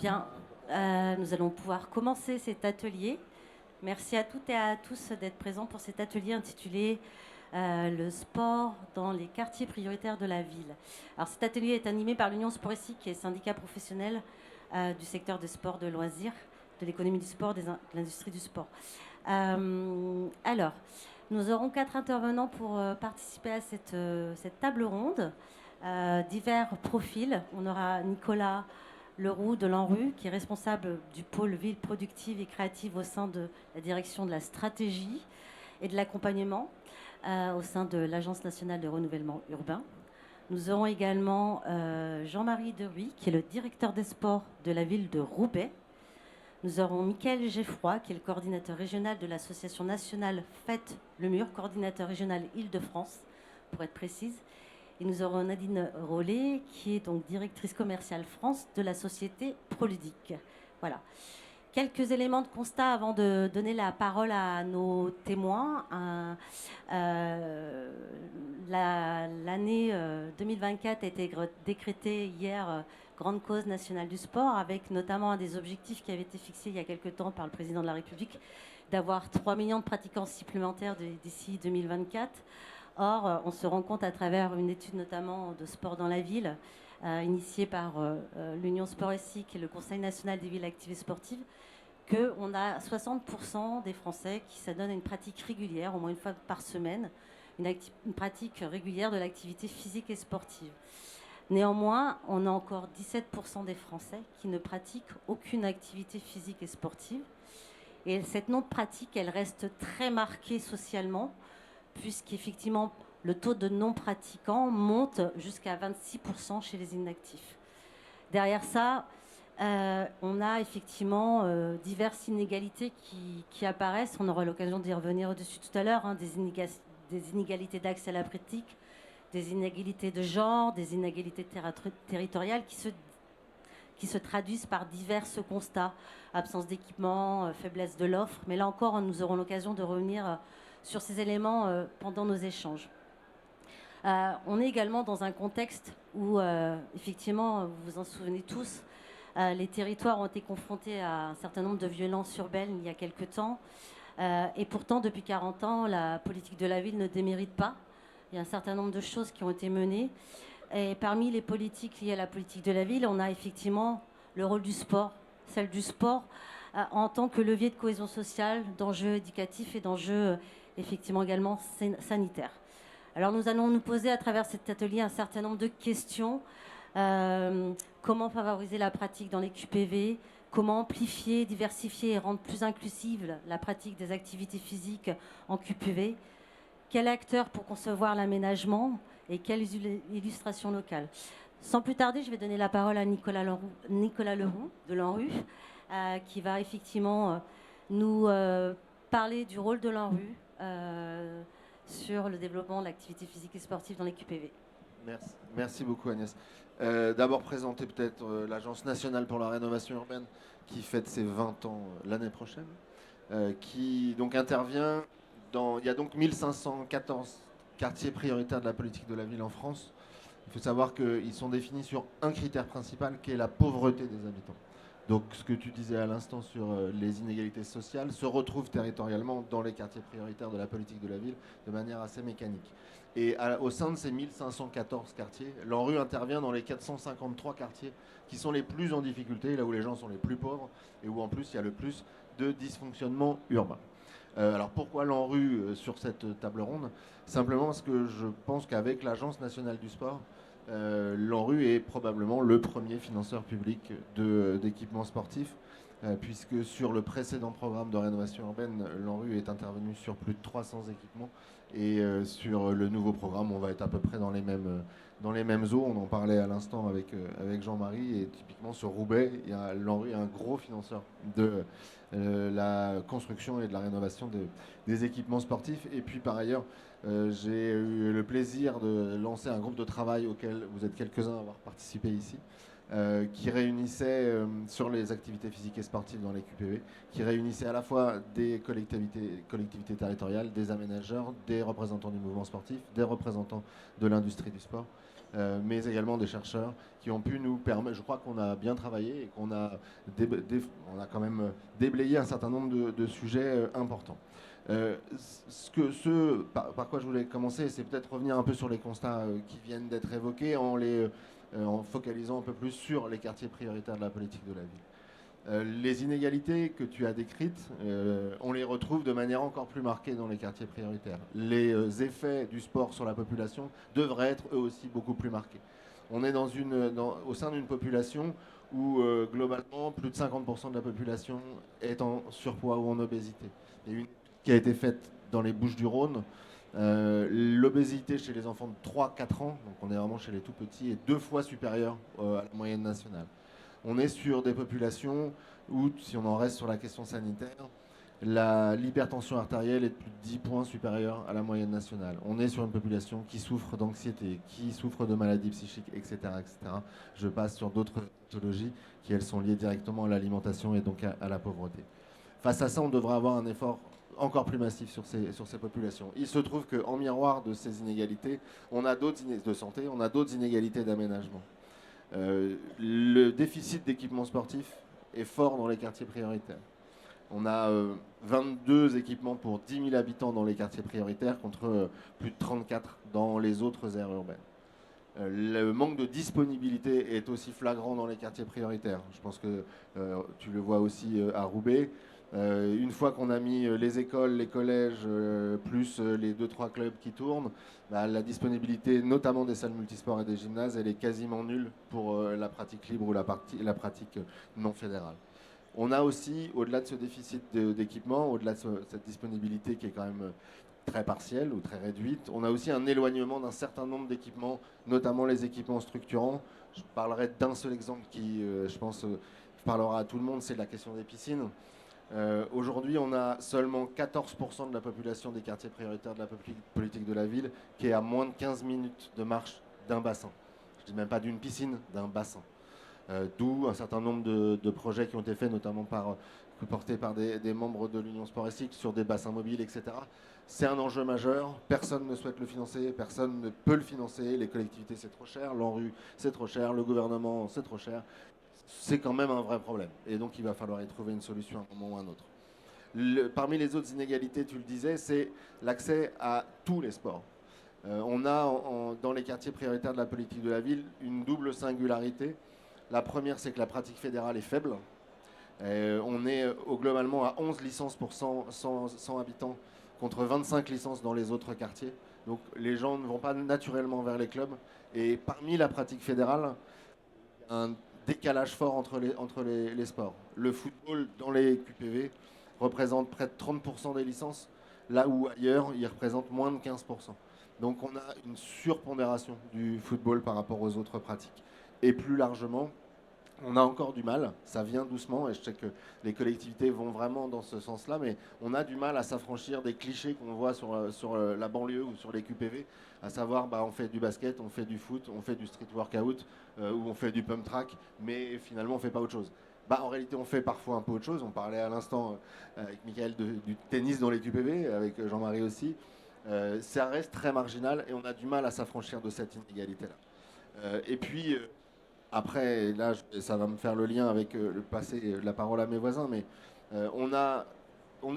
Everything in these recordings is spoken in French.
Bien, nous allons pouvoir commencer cet atelier. Merci à toutes et à tous d'être présents pour cet atelier intitulé Le sport dans les quartiers prioritaires de la ville. Alors cet atelier est animé par l'Union Sport et Cycle, qui est syndicat professionnel du secteur des sports de loisirs, de l'économie du sport, de l'industrie du sport. Alors, nous aurons 4 intervenants pour participer à cette table ronde. Divers profils. On aura Nicolas Leroux de l'ANRU, qui est responsable du pôle ville productive et créative au sein de la direction de la stratégie et de l'accompagnement au sein de l'Agence nationale de renouvellement urbain. Nous aurons également Jean-Marie Deruy, qui est le directeur des sports de la ville de Roubaix. Nous aurons Mickaël Geffroy, qui est le coordinateur régional de l'association nationale Faites le Mur, coordinateur régional Île-de-France, pour être précise. Et nous aurons Nadine Rollet, qui est donc directrice commerciale France de la société Proludic. Voilà. Quelques éléments de constat avant de donner la parole à nos témoins. L'année 2024 a été décrétée hier grande cause nationale du sport, avec notamment un des objectifs qui avait été fixé il y a quelques temps par le président de la République, d'avoir 3 millions de pratiquants supplémentaires d'ici 2024. Or, on se rend compte à travers une étude notamment de sport dans la ville, initiée par l'Union Sport et Cycle et le Conseil national des villes actives et sportives, qu'on a 60% des Français qui s'adonnent à une pratique régulière, au moins une fois par semaine, une pratique régulière de l'activité physique et sportive. Néanmoins, on a encore 17% des Français qui ne pratiquent aucune activité physique et sportive. Et cette non-pratique, elle reste très marquée socialement, puisqu'effectivement, le taux de non-pratiquants monte jusqu'à 26% chez les inactifs. Derrière ça, on a effectivement diverses inégalités qui apparaissent. On aura l'occasion d'y revenir au-dessus tout à l'heure, hein, des inégalités d'accès à la pratique, des inégalités de genre, des inégalités territoriales qui se traduisent par divers constats, absence d'équipement, faiblesse de l'offre. Mais là encore, nous aurons l'occasion de revenir sur ces éléments pendant nos échanges. On est également dans un contexte où, effectivement, vous vous en souvenez tous, les territoires ont été confrontés à un certain nombre de violences urbaines il y a quelque temps. Et pourtant, depuis 40 ans, la politique de la ville ne démérite pas. Il y a un certain nombre de choses qui ont été menées. Et parmi les politiques liées à la politique de la ville, on a effectivement le rôle du sport, celle du sport en tant que levier de cohésion sociale, d'enjeux éducatifs et d'enjeux effectivement également sanitaires. Alors nous allons nous poser à travers cet atelier un certain nombre de questions. Comment favoriser la pratique dans les QPV? Comment amplifier, diversifier et rendre plus inclusive la pratique des activités physiques en QPV? Quel acteur pour concevoir l'aménagement et quelles illustrations locales? Sans plus tarder, je vais donner la parole à Nicolas Leroux de l'ANRU, qui va effectivement nous parler du rôle de l'ANRU sur le développement de l'activité physique et sportive dans les QPV. Merci beaucoup Agnès. D'abord présenter peut-être l'Agence nationale pour la rénovation urbaine qui fête ses 20 ans l'année prochaine, qui donc intervient dans... Il y a donc 1514 quartiers prioritaires de la politique de la ville en France. Il faut savoir qu'ils sont définis sur un critère principal qui est la pauvreté des habitants. Donc ce que tu disais à l'instant sur les inégalités sociales se retrouve territorialement dans les quartiers prioritaires de la politique de la ville de manière assez mécanique. Et au sein de ces 1514 quartiers, l'ANRU intervient dans les 453 quartiers qui sont les plus en difficulté, là où les gens sont les plus pauvres et où en plus il y a le plus de dysfonctionnement urbain. Alors pourquoi l'ANRU sur cette table ronde? Simplement parce que je pense qu'avec l'Agence nationale du sport, l'ANRU est probablement le premier financeur public d'équipements sportifs, puisque sur le précédent programme de rénovation urbaine, l'ANRU est intervenu sur plus de 300 équipements, et sur le nouveau programme, on va être à peu près dans les mêmes eaux. On en parlait à l'instant avec Jean-Marie, et typiquement sur Roubaix, l'ANRU est un gros financeur de la construction et de la rénovation des équipements sportifs. Et puis par ailleurs, j'ai eu le plaisir de lancer un groupe de travail auquel vous êtes quelques-uns à avoir participé ici, qui réunissait sur les activités physiques et sportives dans les QPV, qui réunissait à la fois des collectivités territoriales, des aménageurs, des représentants du mouvement sportif, des représentants de l'industrie du sport, mais également des chercheurs qui ont pu nous permettre, je crois qu'on a bien travaillé et qu'on a, on a quand même déblayé un certain nombre de sujets importants. Par quoi je voulais commencer, c'est peut-être revenir un peu sur les constats qui viennent d'être évoqués en focalisant un peu plus sur les quartiers prioritaires de la politique de la ville. Les inégalités que tu as décrites, on les retrouve de manière encore plus marquée dans les quartiers prioritaires. Les effets du sport sur la population devraient être eux aussi beaucoup plus marqués. On est au sein d'une population où globalement plus de 50% de la population est en surpoids ou en obésité. Il y a une étude qui a été faite dans les Bouches-du-Rhône. L'obésité chez les enfants de 3-4 ans, donc on est vraiment chez les tout petits, est 2 fois supérieure à la moyenne nationale. On est sur des populations où, si on en reste sur la question sanitaire, l'hypertension artérielle est de plus de 10 points supérieure à la moyenne nationale. On est sur une population qui souffre d'anxiété, qui souffre de maladies psychiques, etc., etc. Je passe sur d'autres pathologies qui, elles, sont liées directement à l'alimentation et donc à la pauvreté. Face à ça, on devrait avoir un effort encore plus massif sur ces populations. Il se trouve qu'en miroir de ces inégalités, on a d'autres de santé, on a d'autres inégalités d'aménagement. Le déficit d'équipements sportifs est fort dans les quartiers prioritaires. On a 22 équipements pour 10 000 habitants dans les quartiers prioritaires contre plus de 34 dans les autres aires urbaines. Le manque de disponibilité est aussi flagrant dans les quartiers prioritaires. Je pense que tu le vois aussi à Roubaix. Une fois qu'on a mis les écoles, les collèges, plus les 2-3 clubs qui tournent, la disponibilité, notamment des salles multisports et des gymnases, elle est quasiment nulle pour la pratique libre ou la pratique non fédérale. On a aussi, au-delà de ce déficit d'équipement, au-delà de cette disponibilité qui est quand même très partielle ou très réduite, on a aussi un éloignement d'un certain nombre d'équipements, notamment les équipements structurants. Je parlerai d'un seul exemple qui, je pense, parlera à tout le monde, c'est la question des piscines. Aujourd'hui, on a seulement 14% de la population des quartiers prioritaires de la politique de la ville qui est à moins de 15 minutes de marche d'un bassin. Je ne dis même pas d'une piscine, d'un bassin. D'où un certain nombre de projets qui ont été faits, notamment portés par des membres de l'Union Sporistique sur des bassins mobiles, etc. C'est un enjeu majeur. Personne ne souhaite le financer, personne ne peut le financer. Les collectivités, c'est trop cher. L'ANRU, c'est trop cher. Le gouvernement, c'est trop cher. C'est quand même un vrai problème. Et donc, il va falloir y trouver une solution à un moment ou à un autre. Parmi les autres inégalités, tu le disais, c'est l'accès à tous les sports. On a dans les quartiers prioritaires de la politique de la ville une double singularité. La première, c'est que la pratique fédérale est faible. On est globalement à 11 licences pour 100 habitants contre 25 licences dans les autres quartiers. Donc les gens ne vont pas naturellement vers les clubs. Et parmi la pratique fédérale, un décalage fort entre les sports. Le football dans les QPV représente près de 30% des licences, là où ailleurs, il représente moins de 15%. Donc on a une surpondération du football par rapport aux autres pratiques. Et plus largement, on a encore du mal, ça vient doucement, et je sais que les collectivités vont vraiment dans ce sens-là, mais on a du mal à s'affranchir des clichés qu'on voit sur la banlieue ou sur les QPV, à savoir on fait du basket, on fait du foot, on fait du street workout, ou on fait du pump track, mais finalement on fait pas autre chose. En réalité, on fait parfois un peu autre chose. On parlait à l'instant avec Michael du tennis dans les QPV, avec Jean-Marie aussi. Ça reste très marginal et on a du mal à s'affranchir de cette inégalité-là. Et puis, après, là, ça va me faire le lien avec le passer la parole à mes voisins, mais on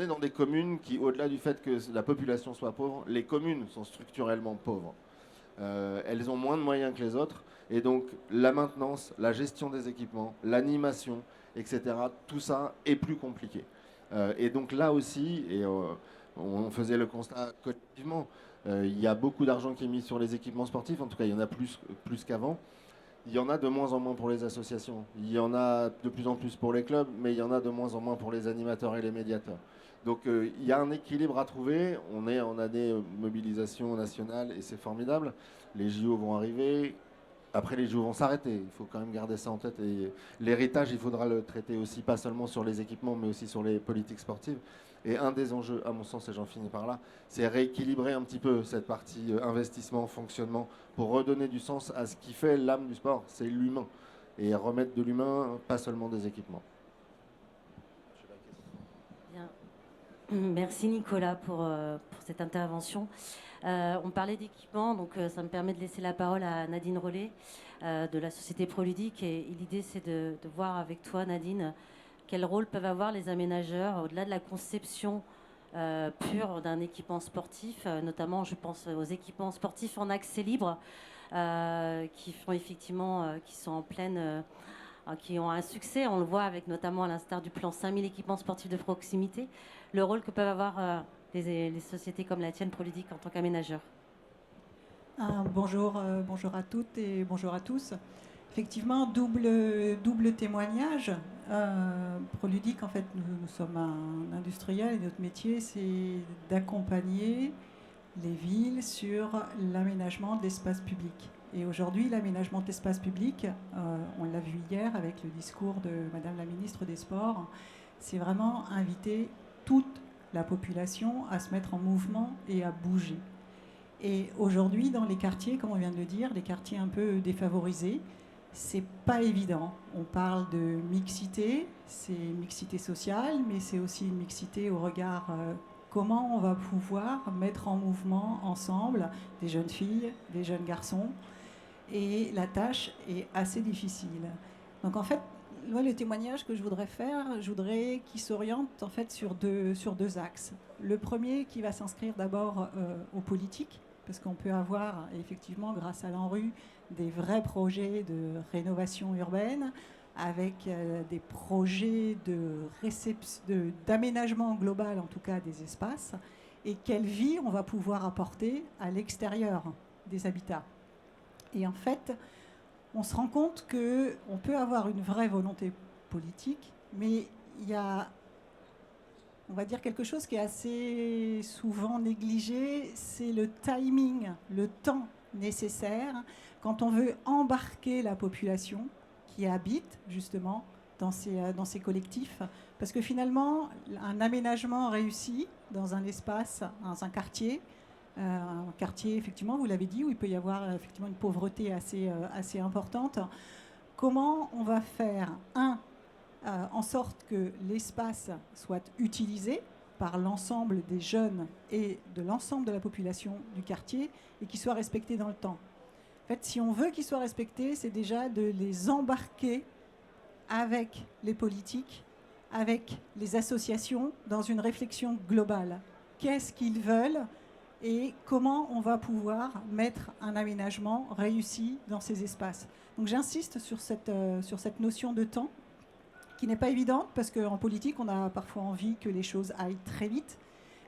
est dans des communes qui, au-delà du fait que la population soit pauvre, les communes sont structurellement pauvres. Elles ont moins de moyens que les autres, et donc la maintenance, la gestion des équipements, l'animation, etc., tout ça est plus compliqué. Et donc là aussi, et on faisait le constat collectivement, il y a beaucoup d'argent qui est mis sur les équipements sportifs, en tout cas il y en a plus qu'avant. Il y en a de moins en moins pour les associations. Il y en a de plus en plus pour les clubs, mais il y en a de moins en moins pour les animateurs et les médiateurs. Donc il y a un équilibre à trouver. On est en année mobilisation nationale et c'est formidable. Les JO vont arriver. Après, les JO vont s'arrêter. Il faut quand même garder ça en tête. Et l'héritage, il faudra le traiter aussi, pas seulement sur les équipements, mais aussi sur les politiques sportives. Et un des enjeux, à mon sens, et j'en finis par là, c'est rééquilibrer un petit peu cette partie investissement, fonctionnement, pour redonner du sens à ce qui fait l'âme du sport, c'est l'humain. Et remettre de l'humain, pas seulement des équipements. Bien. Merci Nicolas pour cette intervention. On parlait d'équipement, donc ça me permet de laisser la parole à Nadine Rollet de la société Proludique. Et l'idée, c'est de voir avec toi, Nadine, quel rôle peuvent avoir les aménageurs au-delà de la conception pure d'un équipement sportif. Notamment, je pense aux équipements sportifs en accès libre qui font effectivement, qui sont en pleine... qui ont un succès, on le voit avec notamment à l'instar du plan 5000 équipements sportifs de proximité, le rôle que peuvent avoir les sociétés comme la tienne, Proludique, en tant qu'aménageur. Bonjour, bonjour à toutes et bonjour à tous. Effectivement, double témoignage. Proludique, en fait, nous sommes un industriel et notre métier, c'est d'accompagner les villes sur l'aménagement de l'espace public. Et aujourd'hui, l'aménagement de l'espace public, on l'a vu hier avec le discours de Madame la ministre des Sports, c'est vraiment inviter toute la population à se mettre en mouvement et à bouger. Et aujourd'hui, dans les quartiers, comme on vient de le dire, les quartiers un peu défavorisés, c'est pas évident. On parle de mixité, c'est une mixité sociale, mais c'est aussi une mixité au regard comment on va pouvoir mettre en mouvement ensemble des jeunes filles, des jeunes garçons. Et la tâche est assez difficile. Donc en fait, moi, le témoignage que je voudrais faire, je voudrais qu'il s'oriente en fait sur deux axes. Le premier qui va s'inscrire d'abord aux politiques, parce qu'on peut avoir effectivement, grâce à l'ANRU, des vrais projets de rénovation urbaine, avec des projets d'aménagement global, en tout cas des espaces, et quelle vie on va pouvoir apporter à l'extérieur des habitats. Et en fait, on se rend compte qu'on peut avoir une vraie volonté politique, mais il y a, on va dire, quelque chose qui est assez souvent négligé, c'est le timing, le temps nécessaire quand on veut embarquer la population qui habite justement dans ces collectifs. Parce que finalement, un aménagement réussi dans un espace, dans un quartier, effectivement, vous l'avez dit, où il peut y avoir effectivement une pauvreté assez importante. Comment on va faire, en sorte que l'espace soit utilisé par l'ensemble des jeunes et de l'ensemble de la population du quartier et qu'il soit respecté dans le temps. En fait, si on veut qu'il soit respecté, c'est déjà de les embarquer avec les politiques, avec les associations, dans une réflexion globale. Qu'est-ce qu'ils veulent et comment on va pouvoir mettre un aménagement réussi dans ces espaces. Donc j'insiste sur cette notion de temps, qui n'est pas évidente, parce qu'en politique, on a parfois envie que les choses aillent très vite.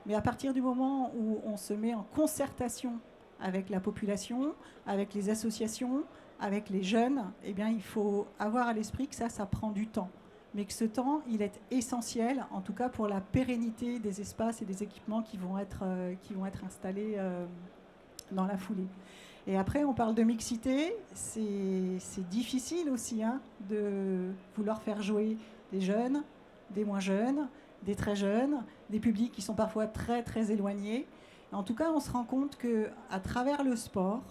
Mais à partir du moment où on se met en concertation avec la population, avec les associations, avec les jeunes, eh bien, il faut avoir à l'esprit que ça prend du temps. Mais que ce temps, il est essentiel, en tout cas pour la pérennité des espaces et des équipements qui vont être installés dans la foulée. Et après, on parle de mixité. C'est difficile aussi de vouloir faire jouer des jeunes, des moins jeunes, des très jeunes, des publics qui sont parfois très, très éloignés. En tout cas, on se rend compte qu'à travers le sport,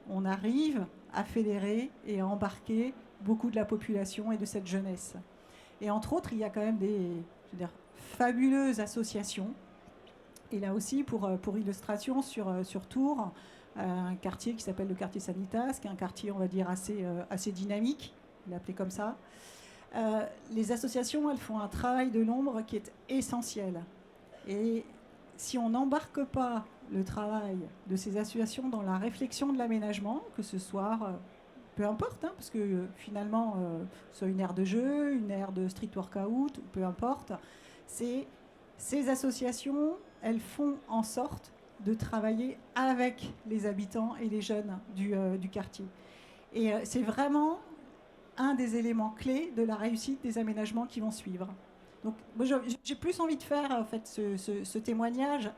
on arrive à fédérer et à embarquer beaucoup de la population et de cette jeunesse. Et entre autres, il y a quand même des fabuleuses associations. Et là aussi, pour illustration, sur Tours, un quartier qui s'appelle le quartier Sanitas, qui est un quartier, on va dire, assez dynamique, l'appelé comme ça. Les associations, elles font un travail de l'ombre qui est essentiel. Et si on n'embarque pas le travail de ces associations dans la réflexion de l'aménagement, que ce soit... peu importe, parce que finalement, soit une aire de jeu, une aire de street workout, peu importe, ces associations, elles font en sorte de travailler avec les habitants et les jeunes du quartier. Et c'est vraiment un des éléments clés de la réussite des aménagements qui vont suivre. Donc, moi, j'ai plus envie de faire en fait ce témoignage.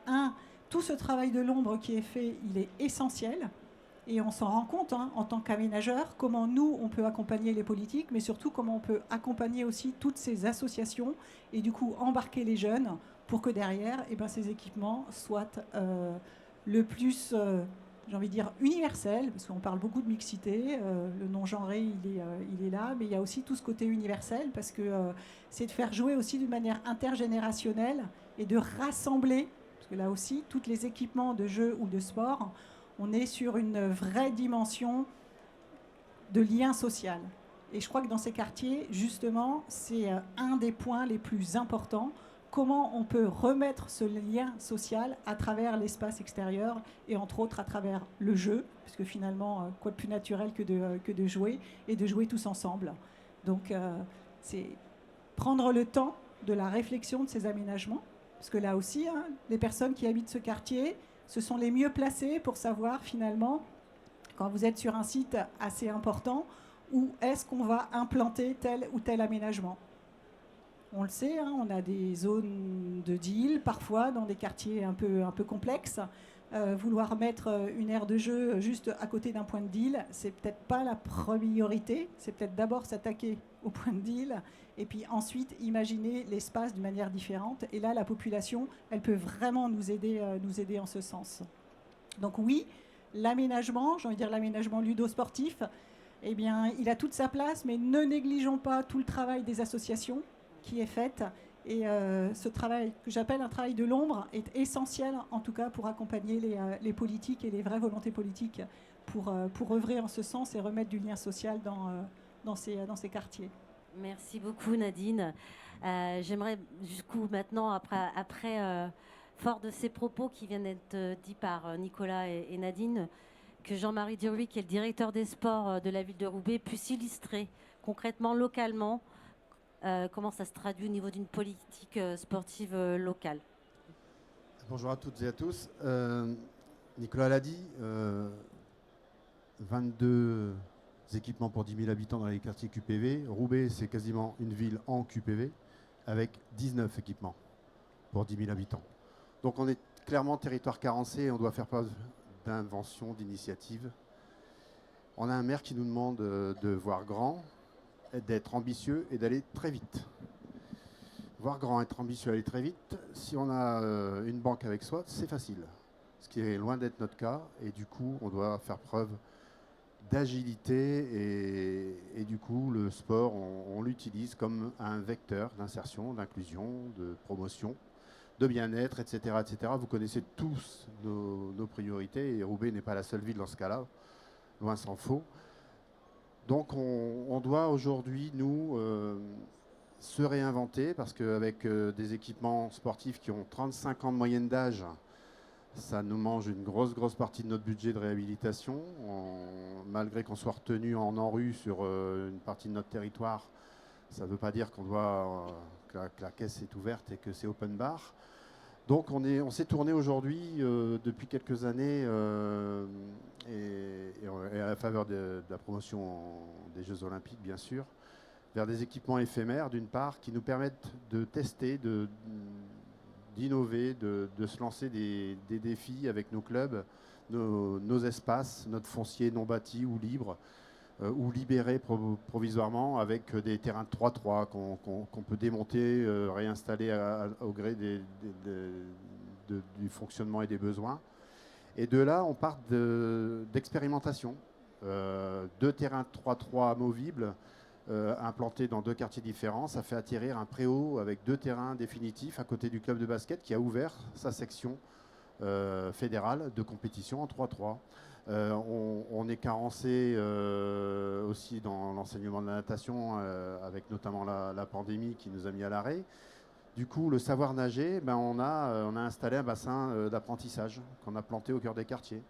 Tout ce travail de l'ombre qui est fait, il est essentiel. Et on s'en rend compte en tant qu'aménageur, comment nous, on peut accompagner les politiques, mais surtout comment on peut accompagner aussi toutes ces associations et du coup embarquer les jeunes pour que derrière, ces équipements soient le plus, j'ai envie de dire, universels, parce qu'on parle beaucoup de mixité, le non-genré, il est là, mais il y a aussi tout ce côté universel, parce que c'est de faire jouer aussi d'une manière intergénérationnelle et de rassembler, parce que là aussi, tous les équipements de jeu ou de sport, on est sur une vraie dimension de lien social. Et je crois que dans ces quartiers, justement, c'est un des points les plus importants. Comment on peut remettre ce lien social à travers l'espace extérieur et entre autres à travers le jeu, puisque finalement, quoi de plus naturel que de jouer et de jouer tous ensemble. Donc, c'est prendre le temps de la réflexion de ces aménagements, parce que là aussi, hein, les personnes qui habitent ce quartier, ce sont les mieux placées pour savoir finalement, quand vous êtes sur un site assez important, où est-ce qu'on va implanter tel ou tel aménagement. On le sait, hein, on a des zones de deal, parfois dans des quartiers un peu complexes. Vouloir mettre une aire de jeu juste à côté d'un point de deal, c'est peut-être pas la priorité. C'est peut-être d'abord s'attaquer au point de deal et puis ensuite imaginer l'espace d'une manière différente. Et là, la population, elle peut vraiment nous aider en ce sens. Donc oui, l'aménagement, j'ai envie de dire l'aménagement ludo-sportif, eh bien, il a toute sa place, mais ne négligeons pas tout le travail des associations qui est fait. Et ce travail, que j'appelle un travail de l'ombre, est essentiel, en tout cas, pour accompagner les politiques et les vraies volontés politiques pour œuvrer en ce sens et remettre du lien social dans ces quartiers. Merci beaucoup, Nadine. J'aimerais, du coup, maintenant, fort de ces propos qui viennent d'être dits par Nicolas et Nadine, que Jean-Marie Diori, qui est le directeur des sports de la ville de Roubaix, puisse illustrer concrètement, localement, comment ça se traduit au niveau d'une politique sportive locale. Bonjour à toutes et à tous. Nicolas l'a dit, 22 équipements pour 10 000 habitants dans les quartiers QPV. Roubaix, c'est quasiment une ville en QPV, avec 19 équipements pour 10 000 habitants. Donc on est clairement territoire carencé et on doit faire preuve d'invention, d'initiative. On a un maire qui nous demande de voir grand, d'être ambitieux et d'aller très vite. Voir grand, être ambitieux, aller très vite, si on a une banque avec soi, c'est facile. Ce qui est loin d'être notre cas. Et du coup, on doit faire preuve d'agilité. Et du coup, le sport, on l'utilise comme un vecteur d'insertion, d'inclusion, de promotion, de bien-être, etc., etc. Vous connaissez tous nos priorités. Et Roubaix n'est pas la seule ville dans ce cas-là. Loin s'en faut. Donc on doit aujourd'hui, nous, se réinventer parce qu'avec des équipements sportifs qui ont 35 ans de moyenne d'âge, ça nous mange une grosse partie de notre budget de réhabilitation. Malgré qu'on soit retenu en ANRU sur une partie de notre territoire, ça ne veut pas dire qu'on doit, que la caisse est ouverte et que c'est open bar. Donc on s'est tourné aujourd'hui, depuis quelques années, et à la faveur de la promotion des Jeux Olympiques, bien sûr, vers des équipements éphémères, d'une part, qui nous permettent de tester, d'innover, de se lancer des défis avec nos clubs, nos espaces, notre foncier non bâti ou libre, ou libéré provisoirement avec des terrains de 3-3 qu'on peut démonter, réinstaller au gré du fonctionnement et des besoins. Et de là, on part d'expérimentation. 2 terrains de 3-3 amovibles implantés dans 2 quartiers différents. Ça fait atterrir un préau avec 2 terrains définitifs à côté du club de basket qui a ouvert sa section fédérale de compétition en 3-3. On est carencé aussi dans l'enseignement de la natation avec notamment la pandémie qui nous a mis à l'arrêt. Du coup, le savoir nager, on a installé un bassin d'apprentissage qu'on a planté au cœur des quartiers.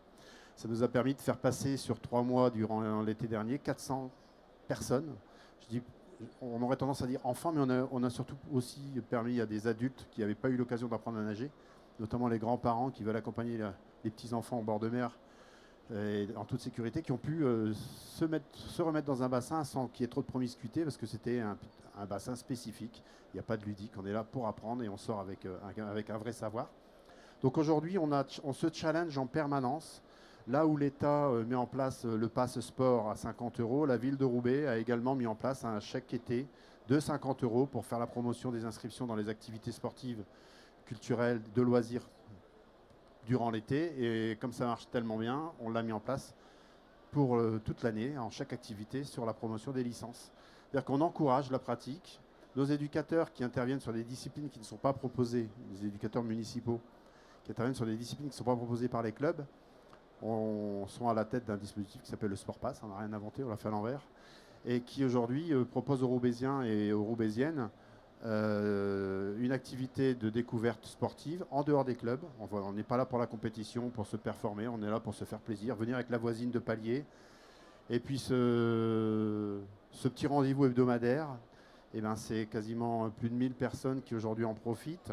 Ça nous a permis de faire passer sur 3 mois durant l'été dernier 400 personnes. On aurait tendance à dire enfants, mais on a surtout aussi permis à des adultes qui n'avaient pas eu l'occasion d'apprendre à nager, notamment les grands-parents qui veulent accompagner les petits-enfants au bord de mer en toute sécurité, qui ont pu se remettre dans un bassin sans qu'il y ait trop de promiscuité, parce que c'était un bassin spécifique. Il n'y a pas de ludique, on est là pour apprendre et on sort avec un vrai savoir. Donc aujourd'hui, on se challenge en permanence. Là où l'État met en place le pass sport à 50 €, la ville de Roubaix a également mis en place un chèque été de 50 € pour faire la promotion des inscriptions dans les activités sportives, culturelles, de loisirs durant l'été. Et comme ça marche tellement bien, on l'a mis en place pour toute l'année, en chaque activité, sur la promotion des licences. C'est-à-dire qu'on encourage la pratique Nos éducateurs qui interviennent sur des disciplines qui ne sont pas proposées, les éducateurs municipaux qui interviennent sur des disciplines qui ne sont pas proposées par les clubs, sont à la tête d'un dispositif qui s'appelle le Sport Pass, on n'a rien inventé, on l'a fait à l'envers, et qui aujourd'hui propose aux Roubaisiens et aux Roubaisiennes une activité de découverte sportive en dehors des clubs. On n'est pas là pour la compétition, pour se performer, on est là pour se faire plaisir, venir avec la voisine de palier. Et puis ce petit rendez-vous hebdomadaire, eh ben, c'est quasiment plus de 1000 personnes qui aujourd'hui en profitent.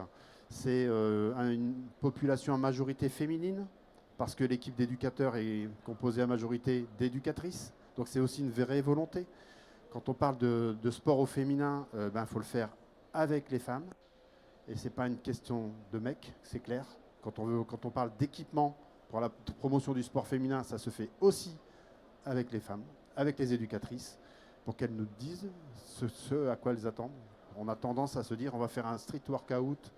C'est une population à majorité féminine, parce que l'équipe d'éducateurs est composée à majorité d'éducatrices. Donc c'est aussi une vraie volonté. Quand on parle de sport au féminin, faut le faire avec les femmes. Et ce n'est pas une question de mec, c'est clair. Quand on parle d'équipement pour la promotion du sport féminin, ça se fait aussi avec les femmes, avec les éducatrices, pour qu'elles nous disent ce à quoi elles attendent. On a tendance à se dire on va faire un street workout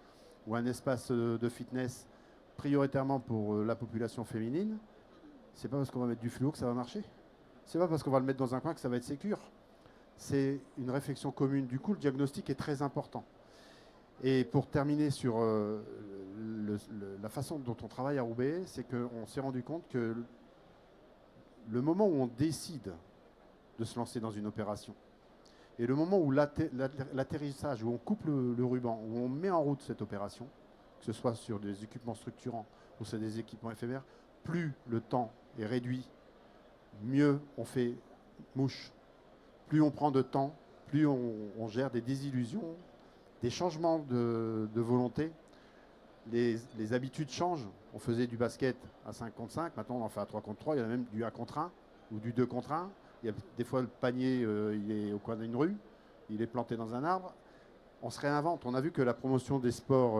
ou un espace de fitness prioritairement pour la population féminine. C'est pas parce qu'on va mettre du fluo que ça va marcher. C'est pas parce qu'on va le mettre dans un coin que ça va être sécure. C'est une réflexion commune. Du coup, le diagnostic est très important. Et pour terminer sur la façon dont on travaille à Roubaix, c'est qu'on s'est rendu compte que le moment où on décide de se lancer dans une opération et le moment où l'atterrissage, où on coupe le ruban, où on met en route cette opération, que ce soit sur des équipements structurants ou sur des équipements éphémères, plus le temps est réduit, mieux on fait mouche. Plus on prend de temps, plus on gère des désillusions, des changements de volonté. Les habitudes changent. On faisait du basket à 5 contre 5, maintenant on en fait à 3 contre 3, il y en a même du 1 contre 1 ou du 2 contre 1. Il y a des fois le panier, il est au coin d'une rue, il est planté dans un arbre. On se réinvente. On a vu que la promotion des sports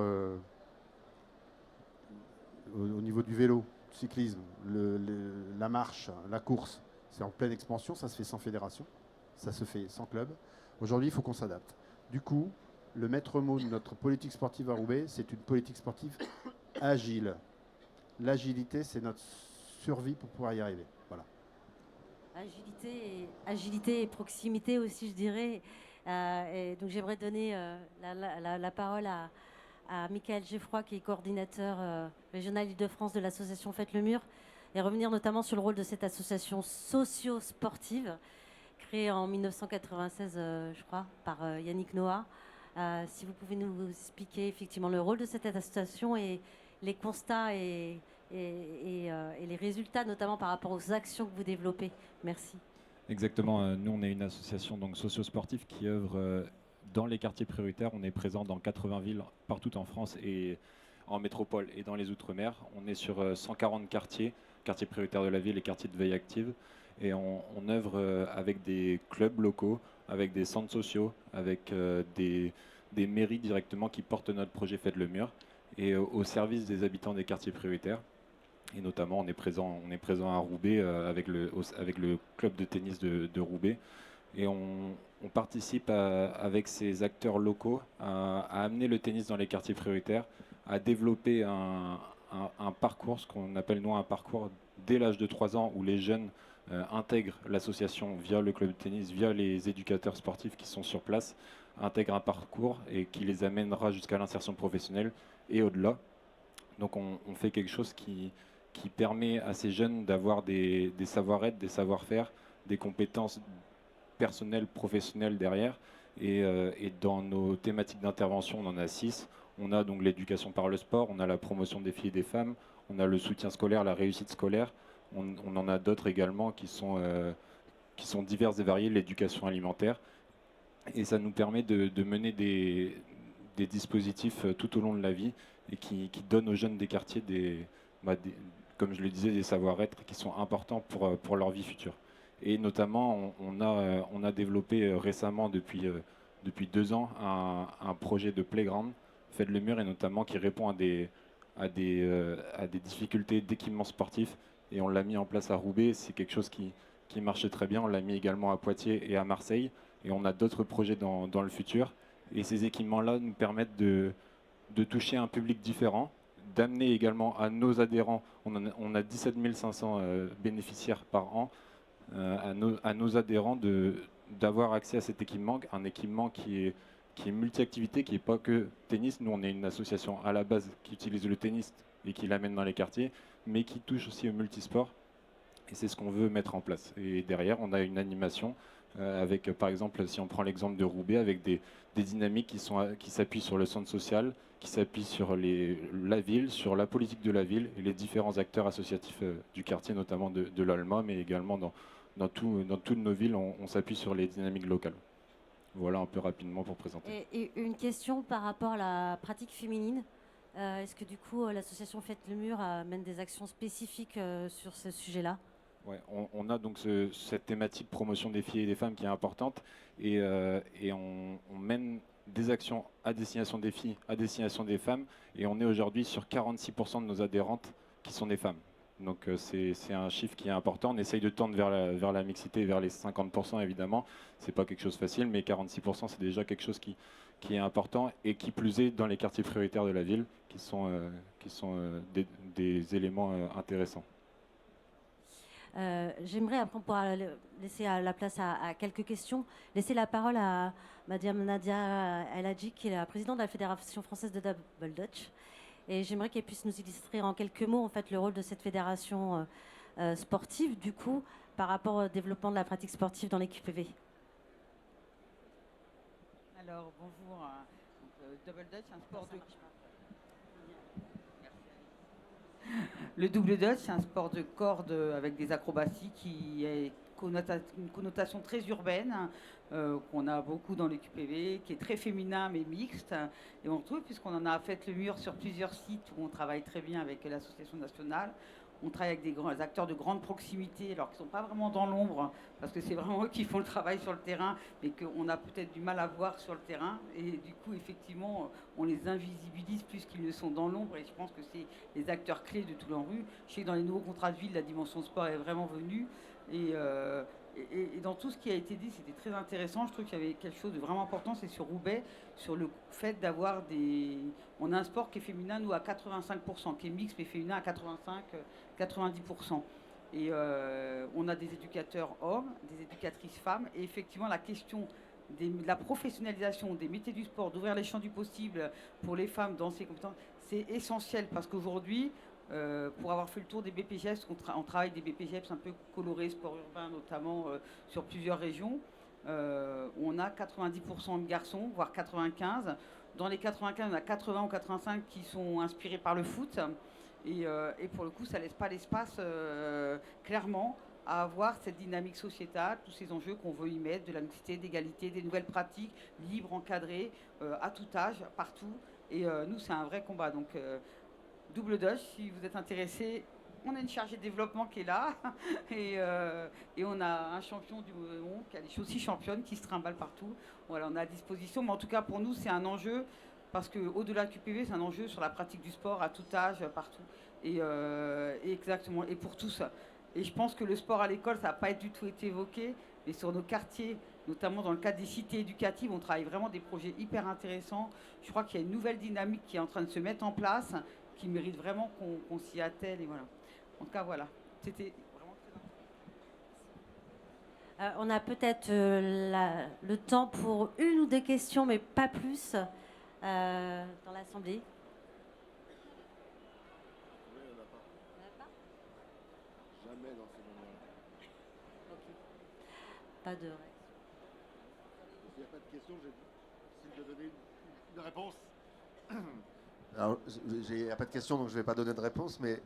au niveau du vélo, du cyclisme, la marche, la course, c'est en pleine expansion, ça se fait sans fédération, ça se fait sans club. Aujourd'hui, il faut qu'on s'adapte. Du coup, le maître mot de notre politique sportive à Roubaix, c'est une politique sportive agile. L'agilité, c'est notre survie pour pouvoir y arriver. Voilà. Agilité et proximité aussi, je dirais. Et donc j'aimerais donner la parole à Michael Geffroy, qui est coordinateur régional Île-de-France de l'association Faites le Mur, et revenir notamment sur le rôle de cette association socio-sportive, créée en 1996, je crois, par Yannick Noah. Si vous pouvez nous expliquer effectivement le rôle de cette association et les constats et les résultats, notamment par rapport aux actions que vous développez. Merci. Exactement. Nous, on est une association donc socio-sportive qui œuvre dans les quartiers prioritaires. On est présent dans 80 villes partout en France et en métropole et dans les Outre-mer. On est sur 140 quartiers prioritaires de la ville et quartiers de veille active. Et on œuvre avec des clubs locaux, avec des centres sociaux, avec des mairies directement qui portent notre projet Faites le Mur et au service des habitants des quartiers prioritaires. Et notamment, on est présent à Roubaix avec le club de tennis de Roubaix. Et on participe avec ces acteurs locaux à amener le tennis dans les quartiers prioritaires, à développer un parcours, ce qu'on appelle nous un parcours dès l'âge de 3 ans, où les jeunes intègrent l'association via le club de tennis, via les éducateurs sportifs qui sont sur place, intègrent un parcours et qui les amènera jusqu'à l'insertion professionnelle et au-delà. Donc on fait quelque chose qui permet à ces jeunes d'avoir des savoir-être, des savoir-faire, des compétences personnelles, professionnelles derrière. Et dans nos thématiques d'intervention, on en a 6. On a donc l'éducation par le sport, on a la promotion des filles et des femmes, on a le soutien scolaire, la réussite scolaire. On en a d'autres également qui sont diverses et variées, l'éducation alimentaire. Et ça nous permet de mener des dispositifs tout au long de la vie et qui donnent aux jeunes des quartiers comme je le disais, des savoir-être qui sont importants pour leur vie future. Et notamment, on a développé récemment, depuis 2 ans, un projet de playground, Faites le Mur, et notamment qui répond à des difficultés d'équipement sportif. Et on l'a mis en place à Roubaix, c'est quelque chose qui marche très bien. On l'a mis également à Poitiers et à Marseille. Et on a d'autres projets dans le futur. Et ces équipements-là nous permettent de toucher un public différent, d'amener également à nos adhérents, on a 17 500 bénéficiaires par an, à nos adhérents d'avoir accès à cet équipement, un équipement qui qui est multi-activité, qui n'est pas que tennis. Nous, on est une association à la base qui utilise le tennis et qui l'amène dans les quartiers, mais qui touche aussi au multisport. Et c'est ce qu'on veut mettre en place. Et derrière, on a une animation avec, par exemple, si on prend l'exemple de Roubaix, avec des dynamiques qui s'appuient sur le centre social, qui s'appuient sur la ville, sur la politique de la ville et les différents acteurs associatifs du quartier, notamment de l'Alma, mais également dans toutes nos villes, on s'appuie sur les dynamiques locales. Voilà un peu rapidement pour présenter. Et une question par rapport à la pratique féminine. Est-ce que du coup l'association Faites le Mur mène des actions spécifiques sur ce sujet-là? Ouais, on a donc cette thématique promotion des filles et des femmes qui est importante et on mène des actions à destination des filles, à destination des femmes et on est aujourd'hui sur 46% de nos adhérentes qui sont des femmes. Donc c'est un chiffre qui est important. On essaye de tendre vers la mixité, vers les 50% évidemment. C'est pas quelque chose de facile, mais 46% c'est déjà quelque chose qui est important et qui plus est dans les quartiers prioritaires de la ville qui sont des éléments intéressants. J'aimerais, après on pourra laisser la place à quelques questions, laisser la parole à Madame Nadia El Hadji, qui est la présidente de la Fédération française de Double Dutch. Et j'aimerais qu'elle puisse nous illustrer en quelques mots en fait, le rôle de cette fédération sportive, du coup, par rapport au développement de la pratique sportive dans l'EQPV. Alors, bonjour. Double Dutch, un sport de... Le double Dutch, c'est un sport de corde avec des acrobaties qui a une connotation très urbaine, qu'on a beaucoup dans l'EQPV, qui est très féminin mais mixte. Et on retrouve, puisqu'on en a fait le mur sur plusieurs sites où on travaille très bien avec l'association nationale. On travaille avec des grands acteurs de grande proximité, alors qu'ils ne sont pas vraiment dans l'ombre, parce que c'est vraiment eux qui font le travail sur le terrain, mais qu'on a peut-être du mal à voir sur le terrain. Et du coup, effectivement, on les invisibilise plus qu'ils ne sont dans l'ombre. Et je pense que c'est les acteurs clés de Toulon-Rue. Je sais que dans les nouveaux contrats de ville, la dimension sport est vraiment venue. Et dans tout ce qui a été dit, c'était très intéressant. Je trouve qu'il y avait quelque chose de vraiment important, c'est sur Roubaix, sur le fait d'avoir des... On a un sport qui est féminin, nous, à 85%, qui est mixte, mais féminin à 90%. Et on a des éducateurs hommes, des éducatrices femmes. Et effectivement, la question de la professionnalisation des métiers du sport, d'ouvrir les champs du possible pour les femmes dans ces compétences, c'est essentiel parce qu'aujourd'hui, pour avoir fait le tour des BPGEPS, on travaille des BPGEPS un peu colorés, sport urbain notamment, sur plusieurs régions. On a 90% de garçons, voire 95%. Dans les 95, on a 80 ou 85 qui sont inspirés par le foot. Et pour le coup, ça ne laisse pas l'espace, clairement, à avoir cette dynamique sociétale, tous ces enjeux qu'on veut y mettre, de la mixité, d'égalité, des nouvelles pratiques, libres, encadrées, à tout âge, partout. Et nous, c'est un vrai combat. Donc, Double Dutch, si vous êtes intéressés, on a une chargée de développement qui est là. Et on a un champion du monde qui a des aussi championnes qui se trimballent partout. Voilà, on a à disposition. Mais en tout cas, pour nous, c'est un enjeu. Parce qu'au-delà du QPV, c'est un enjeu sur la pratique du sport à tout âge, partout. Et exactement, et pour tous. Et je pense que le sport à l'école, ça n'a pas du tout été évoqué. Mais sur nos quartiers, notamment dans le cadre des cités éducatives, on travaille vraiment des projets hyper intéressants. Je crois qu'il y a une nouvelle dynamique qui est en train de se mettre en place, qui mérite vraiment qu'on s'y attelle. Et voilà. En tout cas, voilà. C'était vraiment très intéressant. On a peut-être le temps pour une ou deux questions, mais pas plus, dans l'Assemblée. Jamais dans ces moments-là. Pas de réaction. Il n'y a pas de question, j'ai de donner une réponse. Alors, il n'y a pas de question, donc je ne vais pas donner de réponse, mais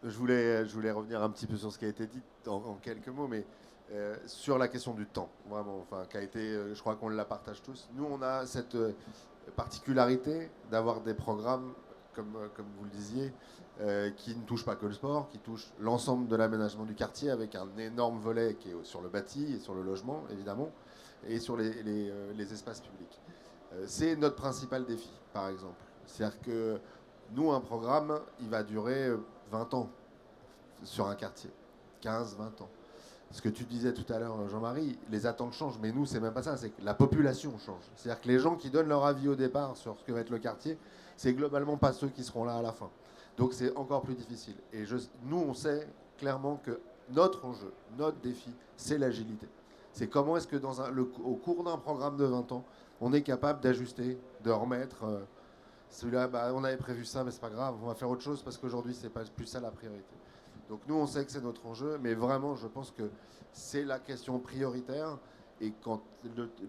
je voulais revenir un petit peu sur ce qui a été dit en quelques mots, mais sur la question du temps, vraiment, enfin, qui a été, je crois qu'on la partage tous. Nous, on a cette particularité d'avoir des programmes, comme vous le disiez, qui ne touchent pas que le sport, qui touchent l'ensemble de l'aménagement du quartier, avec un énorme volet qui est sur le bâti et sur le logement, évidemment, et sur les espaces publics. C'est notre principal défi, par exemple. C'est-à-dire que nous, un programme, il va durer 20 ans sur un quartier, 15, 20 ans. Ce que tu disais tout à l'heure, Jean-Marie, les attentes changent, mais nous, c'est même pas ça, c'est que la population change. C'est-à-dire que les gens qui donnent leur avis au départ sur ce que va être le quartier, c'est globalement pas ceux qui seront là à la fin. Donc c'est encore plus difficile. Et nous, on sait clairement que notre enjeu, notre défi, c'est l'agilité. C'est comment est-ce que au cours d'un programme de 20 ans, on est capable d'ajuster, de remettre. Celui-là, on avait prévu ça, mais c'est pas grave, on va faire autre chose parce qu'aujourd'hui, c'est pas plus ça la priorité. Donc nous, on sait que c'est notre enjeu, mais vraiment, je pense que c'est la question prioritaire. Et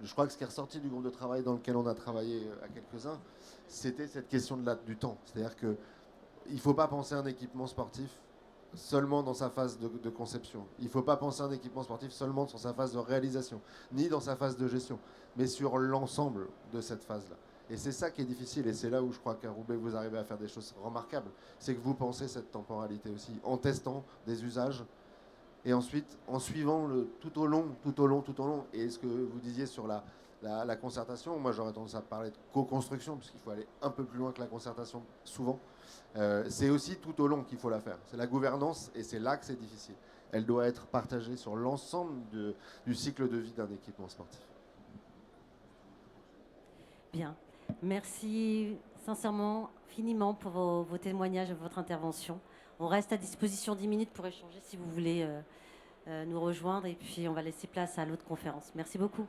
je crois que ce qui est ressorti du groupe de travail dans lequel on a travaillé à quelques-uns, c'était cette question du temps. C'est-à-dire qu'il ne faut pas penser à un équipement sportif seulement dans sa phase de conception. Il ne faut pas penser à un équipement sportif seulement sur sa phase de réalisation, ni dans sa phase de gestion, mais sur l'ensemble de cette phase-là. Et c'est ça qui est difficile, et c'est là où je crois qu'à Roubaix, vous arrivez à faire des choses remarquables. C'est que vous pensez cette temporalité aussi, en testant des usages, et ensuite en suivant tout au long. Et ce que vous disiez sur la concertation, moi j'aurais tendance à parler de co-construction, puisqu'il faut aller un peu plus loin que la concertation souvent. C'est aussi tout au long qu'il faut la faire. C'est la gouvernance, et c'est là que c'est difficile. Elle doit être partagée sur l'ensemble du cycle de vie d'un équipement sportif. Bien. Merci sincèrement, finiment pour vos témoignages et votre intervention. On reste à disposition 10 minutes pour échanger si vous voulez nous rejoindre, et puis on va laisser place à l'autre conférence. Merci beaucoup.